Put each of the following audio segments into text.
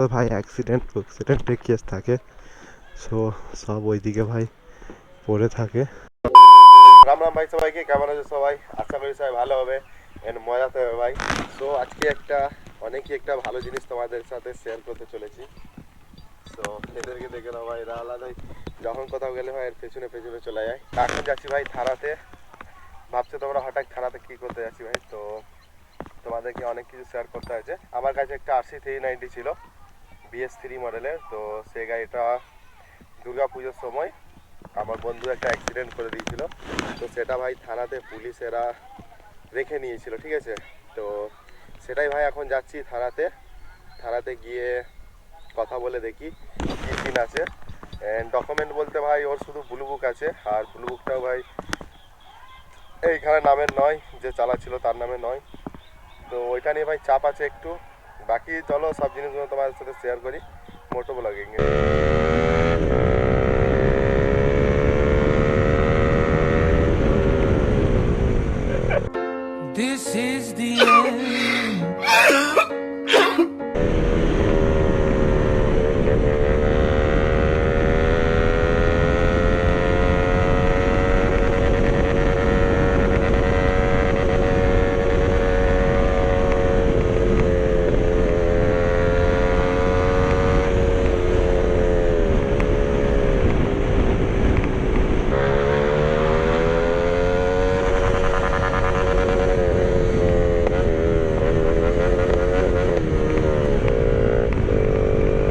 তো ভাই অ্যাক্সিডেন্টের কেস থাকে, সো সব ওইদিকে ভাই পড়ে থাকে। রাম রাম ভাই, সবাইকে কেমন আছে সবাই? আশা করি সবাই ভালো হবে এন্ড মজাতে হবে ভাই। সো আজকে অনেকই একটা ভালো জিনিস তোমাদের সাথে শেয়ার করতে চলেছি। সো এদেরকে দেখে নাও ভাই, এরা আলাদাই যখন কোথাও গেলে ভাই এর পেছনে পেছনে চলে যায়। এখন যাচ্ছি ভাই থানাতে। ভাবছো তোমরা হঠাৎ থানাতে কি করতে যাচ্ছি ভাই? তো তোমাদেরকে অনেক কিছু শেয়ার করতে হয়েছে। আমার কাছে একটা RC 390 ছিল, BS3 মডেলের। তো সেই গাড়িটা দুর্গা পুজোর সময় আমার বন্ধু একটা অ্যাক্সিডেন্ট করে দিয়েছিল। তো সেটা ভাই থানাতে পুলিশেরা রেখে নিয়েছিল, ঠিক আছে? তো সেটাই ভাই এখন যাচ্ছি থানাতে গিয়ে কথা বলে দেখি কী সিন আছে। অ্যান্ড ডকুমেন্ট বলতে ভাই ওর শুধু ব্লু বুক আছে, আর ব্লু বুকটাও ভাই এইখানে নামের নয়, যে চালাচ্ছিল তার নামে নয়। তো ওইটা নিয়ে ভাই চাপ আছে একটু। বাকি চলো সব জিনিসগুলো তোমাদের সাথে শেয়ার করি মোটো ব্লগিংয়ে। This is the end.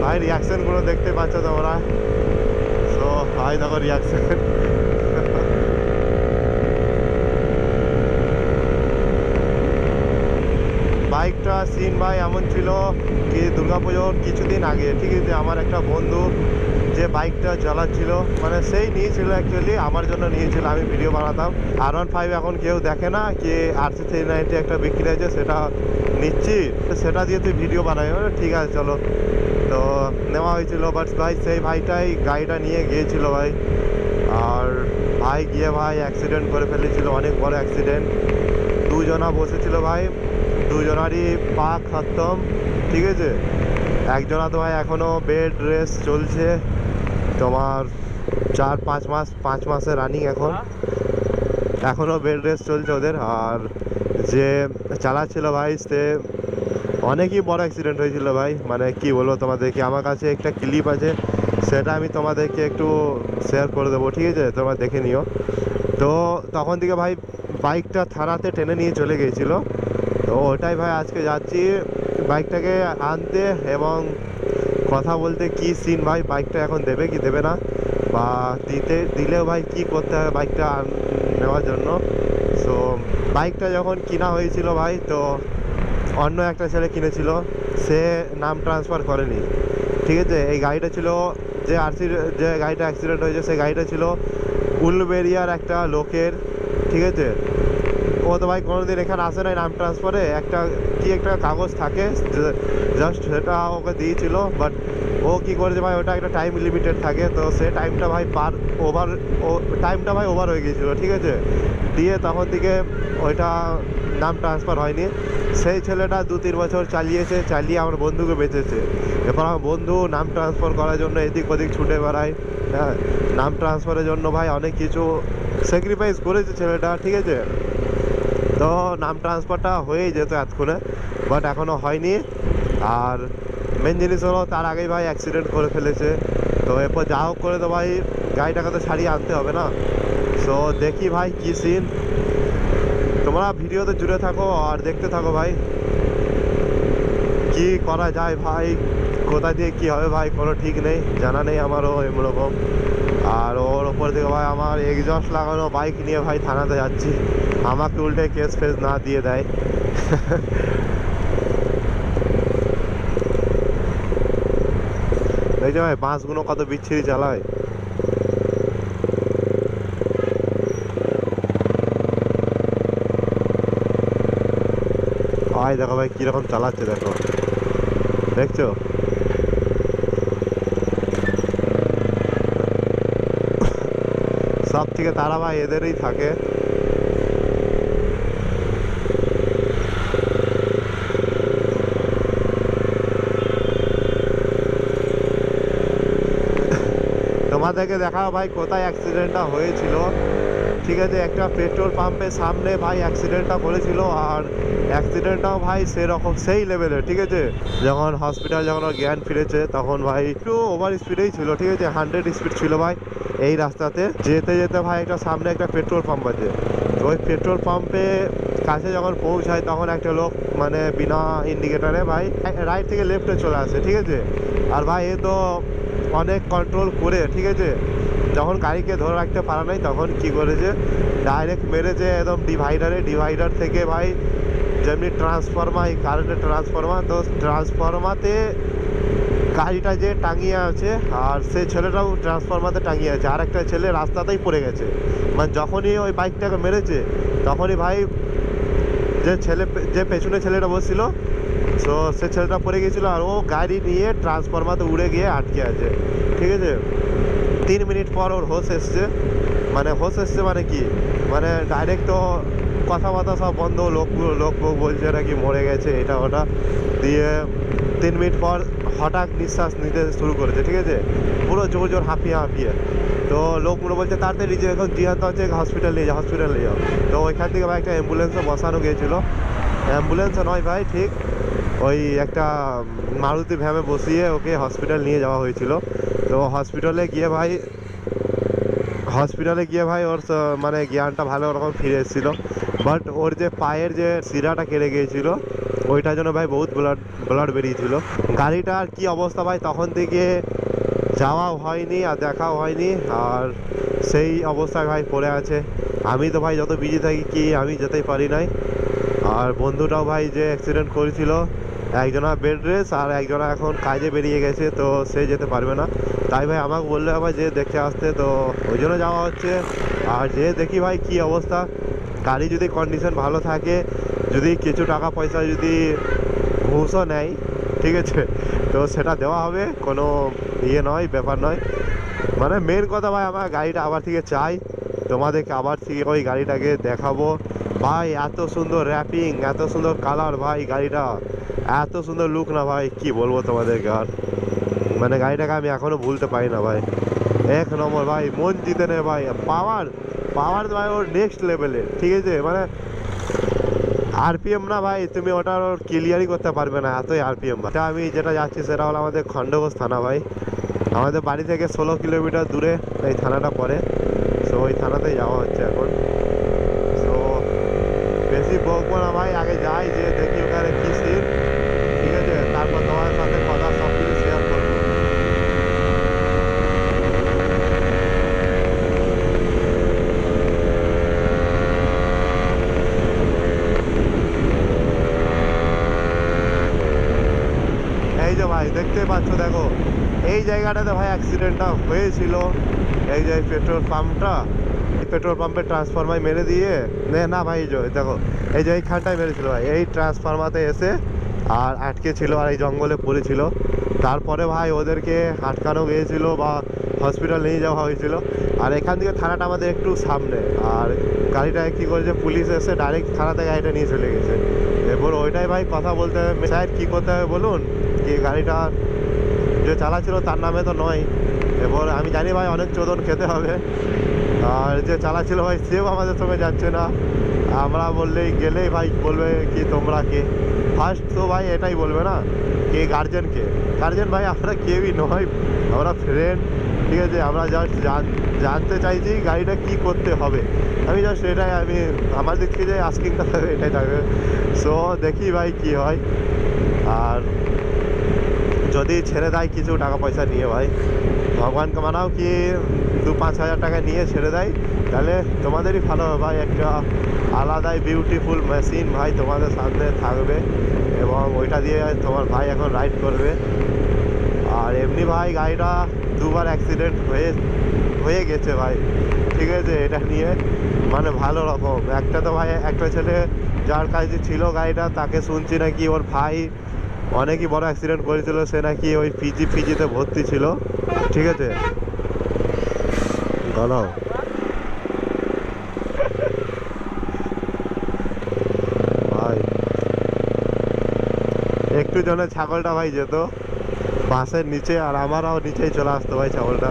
ভাই রিয়াকশনগুলো দেখতে পাচ্ছ তোমরা। সো ভাই দেখো রিয়াকশন। বাইকটা সিন ভাই এমন ছিল কি, দুর্গাপুজোর কিছুদিন আগে, ঠিক আছে, আমার একটা বন্ধু যে বাইকটা চালাচ্ছিল, মানে সেই নিয়েছিল, অ্যাকচুয়ালি আমার জন্য নিয়েছিল, আমি ভিডিও বানাতাম। R15 এখন কেউ দেখে না, কি RC 390 একটা বিক্রি আছে, সেটা নিচ্ছি, সেটা দিয়ে তুই ভিডিও বানাই। ঠিক আছে চলো, তো নেওয়া হয়েছিল। বাট ভাই সেই ভাইটাই গাড়িটা নিয়ে গিয়েছিল ভাই, আর ভাই গিয়ে ভাই অ্যাক্সিডেন্ট করে ফেলেছিল, অনেক বড় অ্যাক্সিডেন্ট। দুজনা বসেছিল ভাই, দুজনারই পা খতম, ঠিক আছে। একজনা তো ভাই এখনও বেড রেস্ট চলছে, তোমার 5 মাসে রানিং এখনও বেড রেস্ট চলছে ওদের। আর যে চালাচ্ছিল ভাই, সে অনেকই বড় অ্যাক্সিডেন্ট হয়েছিল ভাই, মানে কি বলবো তোমাদেরকে, আমার কাছে একটা ক্লিপ আছে, সেটা আমি তোমাদেরকে একটু শেয়ার করে দেবো, ঠিক আছে, তোমরা দেখে নিও। তো তখন থেকে ভাই বাইকটা থানাতে টেনে নিয়ে চলে গিয়েছিলো। তো ওটাই ভাই আজকে যাচ্ছি বাইকটাকে আনতে, এবং কথা বলতে কি সিন ভাই, বাইকটা এখন দেবে কি দেবে না, বা দিলেও ভাই কি করতে হবে বাইকটা নেওয়ার জন্য। সো বাইকটা যখন কিনা হয়েছিল ভাই, তো অন্য একটা ছেলে কিনেছিল, সে নাম ট্রান্সফার করেনি, ঠিক আছে। এই গাড়িটা ছিল যে গাড়িটা অ্যাক্সিডেন্ট হয়েছে, সেই গাড়িটা ছিল উলবেরিয়ার একটা লোকের, ঠিক আছে। ও তো ভাই কোনোদিন এখানে আসে নাই নাম ট্রান্সফারে, একটা কাগজ থাকে জাস্ট, সেটা ওকে দিয়েছিল। বাট ও কি করেছে ভাই, ওটা একটা টাইম লিমিটেড থাকে, তো সে টাইমটা ভাই টাইমটা ভাই ওভার হয়ে গিয়েছিলো, ঠিক আছে। দিয়ে তখন থেকে ওইটা নাম ট্রান্সফার হয়নি। সেই ছেলেটা 2-3 বছর চালিয়ে আমার বন্ধুকে বেঁচেছে। এরপর আমার বন্ধু নাম ট্রান্সফার করার জন্য এদিক ওদিক ছুটে বেড়ায়, হ্যাঁ, নাম ট্রান্সফারের জন্য ভাই অনেক কিছু স্যাক্রিফাইস করেছে ছেলেটা, ঠিক আছে। তো নাম ট্রান্সফারটা হয়েই যেত এতক্ষণে, বাট এখনও হয়নি। আর মেন জিনিস হলো তার আগেই ভাই অ্যাক্সিডেন্ট করে ফেলেছে। তো এরপর যা হোক করে তো ভাই গাড়িটাকে তো ছাড়িয়ে আনতে হবে না। সো দেখি ভাই কী সিন, তোমরা ভিডিওতে জুড়ে থাকো আর দেখতে থাকো ভাই কি করা যায় ভাই, কোথা দিয়ে কী হবে ভাই কোনো ঠিক নেই, জানা নেই আমারও এরকম। আর ওর ওপর থেকে ভাই আমার এক্সস্ট লাগানো বাইক নিয়ে ভাই থানাতে যাচ্ছি, আমাকে উল্টে কেস ফেস না দিয়ে দেয়। দেখছো ভাই বাসগুলো কত বিচ্ছিরি চালায়। ভাই দেখো ভাই কীরকম চালাচ্ছে, দেখো, দেখছো? সব থেকে তারা ভাই এদেরই থাকে। তোমাদেরকে দেখাও ভাই কোথায় অ্যাক্সিডেন্টটা হয়েছিল। ঠিক আছে, একটা পেট্রোল পাম্পের সামনে ভাই অ্যাক্সিডেন্টটা করেছিল, আর অ্যাক্সিডেন্টটাও ভাই সেরকম সেই লেভেলের। ঠিক আছে, যখন হসপিটাল যখন ওর জ্ঞান ফিরেছে তখন ভাই একটু ওভার স্পিডেই ছিল। ঠিক আছে, 100 স্পিড ছিল ভাই এই রাস্তাতে। যেতে যেতে ভাই একটা সামনে একটা পেট্রোল পাম্প আছে, তো ওই পেট্রোল পাম্পে কাছে যখন পৌঁছায় তখন একটা লোক মানে বিনা ইন্ডিকেটারে ভাই রাইট থেকে লেফটে চলে আসে। ঠিক আছে, আর ভাই এ তো অনেক কন্ট্রোল করে, ঠিক আছে, যখন গাড়িকে ধরে রাখতে পারা নাই তখন কি করেছে, ডাইরেক্ট মেরেছে একদম ডিভাইডার থেকে ভাই যেমনি ট্রান্সফরমার, কারেন্টের ট্রান্সফরমার, তো ট্রান্সফরমাতে গাড়িটা যে টাঙিয়ে আছে আর সেই ছেলেটাও ট্রান্সফরমাতে টাঙিয়ে আছে, আর একটা ছেলে রাস্তাতেই পড়ে গেছে। মানে যখনই ওই বাইকটাকে মেরেছে তখনই ভাই যে পেছনে ছেলেটা বসছিল, তো সে ছেলেটা পড়ে গেছিলো, আর ও গাড়ি নিয়ে ট্রান্সফরমাতে উড়ে গিয়ে আটকে আছে। ঠিক আছে, 3 মিনিট পর ওর হোশ এসছে। মানে হোশ এসছে মানে কি, মানে ডাইরেক্ট তো কথাবার্তা সব বন্ধ, লোক বলছে নাকি মরে গেছে এটা ওটা, দিয়ে 3 মিনিট পর হঠাৎ নিঃশ্বাস নিতে শুরু করেছে। ঠিক আছে, পুরো জোর হাঁপিয়ে। তো লোকগুলো বলছে তাড়াতাড়ি যে এখন জিহাদ হচ্ছে, হসপিটাল নিয়ে যাও। তো ওইখান থেকে ভাই একটা অ্যাম্বুলেন্সও বসানো গিয়েছিলো। অ্যাম্বুলেন্স নয় ভাই, ঠিক ওই একটা মারুতি ভ্যানে বসিয়ে ওকে হসপিটাল নিয়ে যাওয়া হয়েছিল। তো হসপিটালে গিয়ে ভাই ওর মানে জ্ঞানটা ভালো রকম ফিরে এসেছিলো, বাট ওর যে পায়ের যে শিরাটা কেটে গিয়েছিলো ওইটার জন্য ভাই বহুত ব্লাড বেরিয়েছিল। গাড়িটার কি অবস্থা ভাই তখন থেকে যাওয়াও হয়নি আর দেখাও হয়নি, আর সেই অবস্থায় ভাই পড়ে আছে। আমি তো ভাই যত বিজি থাকি কি আমি যেতেই পারি নাই। আর বন্ধুটাও ভাই যে অ্যাক্সিডেন্ট করেছিল, একজনা বেড রেস্ট আর একজনা এখন কাজে বেরিয়ে গেছে, তো সে যেতে পারবে না। তাই ভাই আমাকে বললে আবার যে দেখে আসতে, তো ওই জন্য যাওয়া হচ্ছে। আর যে দেখি ভাই কি অবস্থা, গাড়ি যদি কন্ডিশন ভালো থাকে, যদি কিছু টাকা পয়সা যদি ঘুষও নেয়, ঠিক আছে, তো সেটা দেওয়া হবে, কোনো ব্যাপার নয়। মানে মেন কথা ভাই আমার গাড়িটা আবার থেকে চাই, তোমাদেরকে আবার থেকে ওই গাড়িটাকে দেখাবো ভাই। এত সুন্দর র্যাপিং, এত সুন্দর কালার ভাই, গাড়িটা এত সুন্দর লুক না ভাই, কি বলবো তোমাদেরকে। আর মানে গাড়িটাকে আমি এখনো ভুলতে পারি না ভাই, এক নম্বর ভাই, মন জিতে নেয় ভাই। পাওয়ার ভাই ওর নেক্সট লেভেলের। ঠিক আছে, মানে আরপিএম না ভাই, তুমি ওটা ক্লিয়ারই করতে পারবে না, এতই আরপিএম। আমি যেটা যাচ্ছি সেটা হলো আমাদের খণ্ডঘোষ থানা ভাই। আমাদের বাড়ি থেকে 16 কিলোমিটার দূরে এই থানাটা পড়ে, তো ওই থানাতেই যাওয়া হচ্ছে এখন। তো বেশি বকবো না ভাই, আগে যাই যে দেখি ওখানে কী সিন। ঠিক আছে, তারপর তোমার সাথে কথা সব কিছু শেয়ার করবো। এই যে ভাই দেখতে পাচ্ছ, দেখো এই জায়গাটাতে ভাই অ্যাক্সিডেন্টটা হয়েছিল। এই যে পেট্রোল পাম্পের ট্রান্সফরমার মেরে দিয়ে না ভাই, এই যে দেখো এই যে এইখানটায় মেরেছিল ভাই, এই ট্রান্সফরমাতে এসে আর আটকে ছিল, আর এই জঙ্গলে পড়েছিল। তারপরে ভাই ওদেরকে আটকানো গিয়েছিল বা হসপিটাল নিয়ে যাওয়া হয়েছিল। আর এখান থেকে থানাটা আমাদের একটু সামনে, আর গাড়িটা কী করেছে, পুলিশ এসে ডাইরেক্ট থানাতে গাড়িটা নিয়ে চলে গেছে। এরপর ওইটাই ভাই কথা বলতে হবে, স্যার কী করতে হবে বলুন, কি গাড়িটা যে চালাচ্ছিল তার নামে তো নয়। এরপর আমি জানি ভাই অনেক চোদন খেতে হবে, আর যে চালাচ্ছিল ভাই সেও আমাদের সঙ্গে যাচ্ছে না। আমরা গেলেই ভাই বলবে কি তোমরা কে, ফার্স্ট তো ভাই এটাই বলবে না কে গার্জেন ভাই আমরা কেউই নয়, আমরা ফ্রেন্ড। ঠিক আছে, আমরা জাস্ট জানতে চাইছি গাড়িটা কি করতে হবে, আমি জাস্ট এটাই, আমি আমার দিক থেকে আস্কিংটা থাকবে, এটাই থাকবে। সো দেখি ভাই কি হয়, আর যদি ছেড়ে দেয় কিছু টাকা পয়সা নিয়ে ভাই, ভগবানকে মানাও কি 2-5 হাজার টাকা নিয়ে ছেড়ে দেয়, তাহলে তোমাদেরই ভালো হবে ভাই। একটা আলাদাই বিউটিফুল মেশিন ভাই তোমাদের সামনে থাকবে, এবং ওইটা দিয়ে তোমার ভাই এখন রাইড করবে। আর এমনি ভাই গাড়িটা 2বার অ্যাক্সিডেন্ট হয়ে গেছে ভাই। ঠিক আছে, এটা নিয়ে মানে ভালো রকম, একটা তো ভাই একটা ছেলে যার কাছে ছিল গাড়িটা, তাকে শুনছি নাকি ওর ভাই অনেকই বড় অ্যাক্সিডেন্ট করেছিল, সে নাকি ওই ফিজিতে ভর্তি ছিল। ঠিক আছে, গলাও ভাই একটু জন্য ছাগলটা ভাই যেত বাসের নিচে, আর আমারও নিচেই চলে আসতো ভাই ছাগলটা।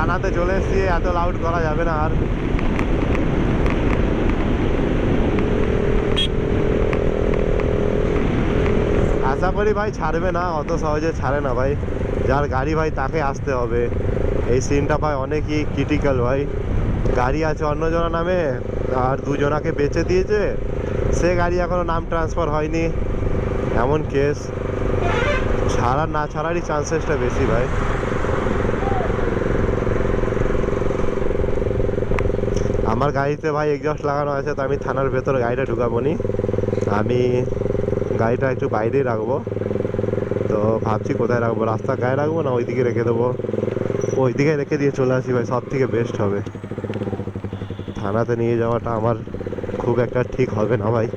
থানাতে চলে এসেছি, এত লাউড করা যাবে না আর। আশা করি ভাই ছাড়বে না, অত সহজে ছাড়ে না ভাই। যার গাড়ি ভাই তাকে আসতে হবে। এই সিনটা ভাই অনেকই ক্রিটিক্যাল ভাই। গাড়ি আছে অন্যজনের নামে, আর দুজনাকে বেচে দিয়েছে, সে গাড়ি এখনো নাম ট্রান্সফার হয়নি, এমন কেস। ছাড়ার না ছাড়ারই চান্সেসটা বেশি ভাই। আমার গাড়িতে ভাই এক্সস্ট লাগানো আছে, তো আমি থানার ভেতরে গাড়িটা ঢুকাবো নি, আমি গাড়িটা একটু বাইরেই রাখবো। তো ভাবছি কোথায় রাখবো, রাস্তার গায়ে রাখবো না ওইদিকে রেখে দেবো। ওইদিকে রেখে দিয়ে চলে আসি ভাই, সব থেকে বেস্ট হবে। থানাতে নিয়ে যাওয়াটা আমার খুব একটা ঠিক হবে না ভাই।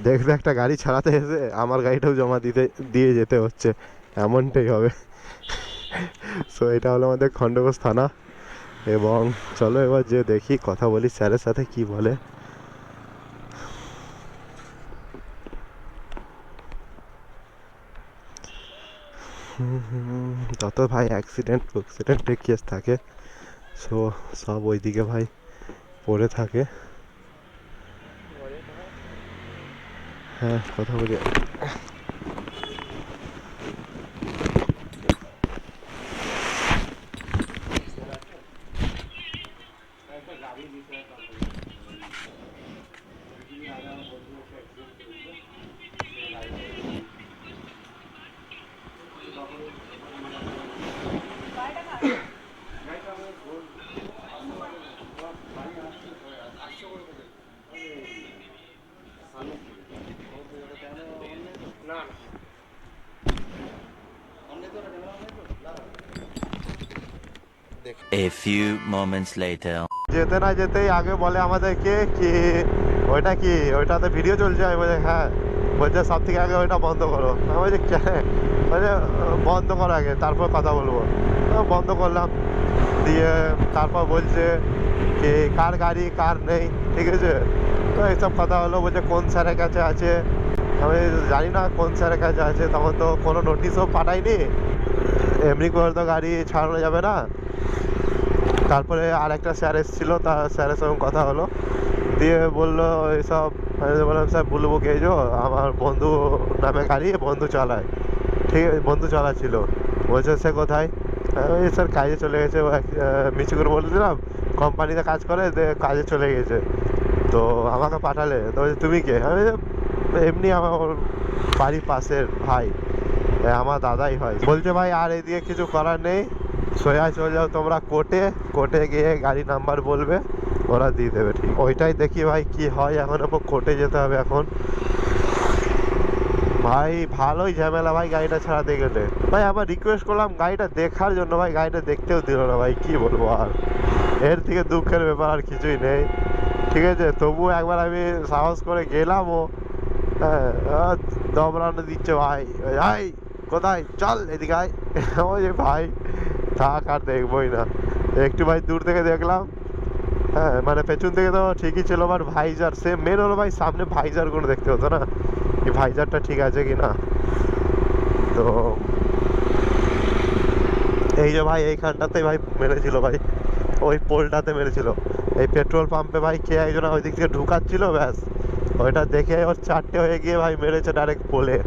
দেখবে একটা গাড়ি ছাড়াতে এসে আমার গাড়িটাও জমা দিয়ে যেতে হচ্ছে, এমনটাই হবে। সো এটা হলো আমাদের খণ্ডঘোষ থানা। এবং চলো এবার যে দেখি, কথা বলি স্যারের সাথে, কি বলে। যত ভাই অ্যাক্সিডেন্টের কেস থাকে, সো সব ওইদিকে ভাই পড়ে থাকে। হ্যাঁ, কথা বলি। A few moments later. যেতে না যেতেই আগে বলে আমাদেরকে কি ওইটা কি, ওইটাতে ভিডিও চলছে? আমি বলছি হ্যাঁ। বলছে সব থেকে আগে ওইটা বন্ধ করো। আমি বলছি কেন? বলছে বন্ধ করো আগে, তারপর কথা বলবো। বন্ধ করলাম, দিয়ে তারপর বলছে কি কার গাড়ি কার নেই, ঠিক আছে। তো এইসব কথা হলো। বলছে কোন স্যারের কাছে আছে, আমি জানি না কোন স্যারের কাছে আছে, তখন তো কোনো নোটিশও পাঠায়নি, এমনি করে তো গাড়ি ছাড়ানো যাবে না। তারপরে আর একটা স্যার এসেছিলো, তার স্যারের সঙ্গে কথা হলো, দিয়ে বললো এইসব। আমি বললাম স্যার বলবো কে, আমার বন্ধু নামে গাড়ি, বন্ধু চালায়, ঠিক আছে, বন্ধু চালাচ্ছিল। বলছে সে কোথায়? ওই স্যার কাজে চলে গেছে। মিছু করে বলছিলাম কোম্পানিতে কাজ করে, কাজে চলে গেছে, তো আমাকে পাঠালে। তো বলছে তুমি কে? আমি এমনি আমার বাড়ির পাশের ভাই, আমার দাদাই হয়। বলছে ভাই আর এদিকে কিছু করার নেই, সোজা চলে যাও তোমরা কোর্টে গিয়ে গাড়ি নাম্বার বলবে, ওরা দিয়ে দেবে। ঠিক ওইটাই দেখি ভাই কি হয়। এখন কোর্টে যেতে হবে এখন ভাই। ভালোই ঝামেলা ভাই গাড়িটা ছাড়াতে গেলে। ভাই আবার রিকোয়েস্ট করলাম গাড়িটা দেখার জন্য, ভাই গাড়িটা দেখতেও দিল না ভাই, কি বলবো আর। এর থেকে দুঃখের ব্যাপার আর কিছুই নেই, ঠিক আছে। তবুও একবার আমি সাহস করে গেলামও, হ্যাঁ, দমরানো দিচ্ছে ভাই, ভাই কোথায়, চল এদিকে আয়। ওই যে ভাই থাক, আর দেখবোই না। একটু ভাই দূর থেকে দেখলাম, হ্যাঁ মানে পেছন থেকে তো ঠিকই ছিল, আবার ভাইজার সে মেন হলো ভাই, সামনে ভাইজারগুলো দেখতে হতো না, এই ভাইজারটা ঠিক আছে কি না। তো এই যে ভাই এইখানটাতে ভাই মেরেছিল ভাই, ওই পোলটাতে মেরেছিল। এই পেট্রোল পাম্পে ভাই কে একজন ওই দিক থেকে ঢুকাচ্ছিল, ব্যাস ওইটা দেখে ওর চারটে হয়ে গিয়ে ভাই মেরেছে ডাইরেক্ট পোলে।